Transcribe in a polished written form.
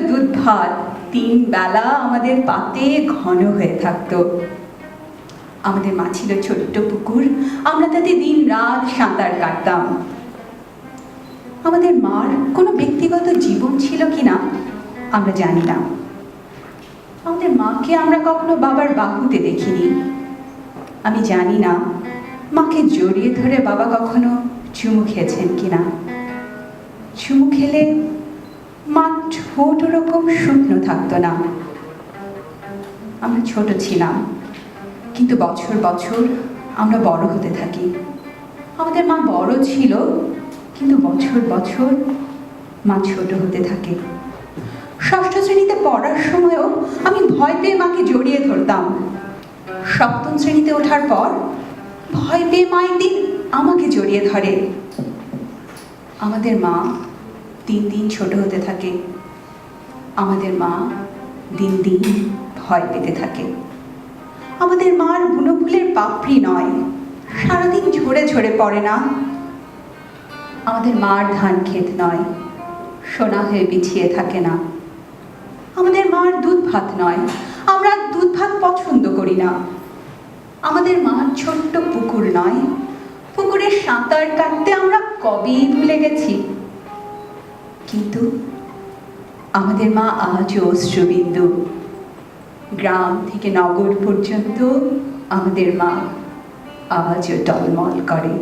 দুধ ভাত, 3 বেলা আমাদের পাতে ঘন হয়ে থাকতো। আমাদের মা ছিল ছোট্ট পুকুর, আমরা তাতে দিন রাত সাঁতার কাটতাম। আমাদের মার কোনো ব্যক্তিগত জীবন ছিল কিনা আমরা জানি না। আমাদের মাকে আমরা কখনো বাবার বাহুতে দেখিনি। আমি জানি না মাকে জড়িয়ে ধরে বাবা কখনো চুমু খেয়েছেন কিনা। চুমু খেলে মা ঠোঁট ওরকম শুকনো থাকতো না। আমরা ছোট ছিলাম, কিন্তু বছর বছর আমরা বড় হতে থাকি। আমাদের মা বড় ছিল, কিন্তু বছর বছর মা ছোট হতে থাকে। 6ষ্ঠ শ্রেণীতে পড়ার সময়ও আমি ভয় পেয়ে মাকে জড়িয়ে ধরতাম। 7ম শ্রেণীতে ওঠার পর ভয় পেয়ে মা একদিন আমাকে জড়িয়ে ধরে। আমাদের মা দিন দিন ছোট হতে থাকে। আমাদের মা দিন দিন ভয় পেতে থাকে। আমাদের মার বুনো ফুলের পাপড়ি নয়, সারাদিন ঝরে ঝরে পড়ে না। আমাদের মার ধান ক্ষেত নয়, সোনা হয়ে বিছিয়ে থাকে না। আমাদের মার দুধ ভাত নয়, আমরা দুধ ভাত পছন্দ করি না। আমাদের মার ছোট্ট পুকুর নয়, পুকুরে সাঁতার কাটতে আমরা কবেই ভুলে গেছি। কিন্তু আমাদের মা আজও অশ্রুবিন্দু। গ্রাম থেকে নগর পর্যন্ত আমাদের মা আজও টলমল করে।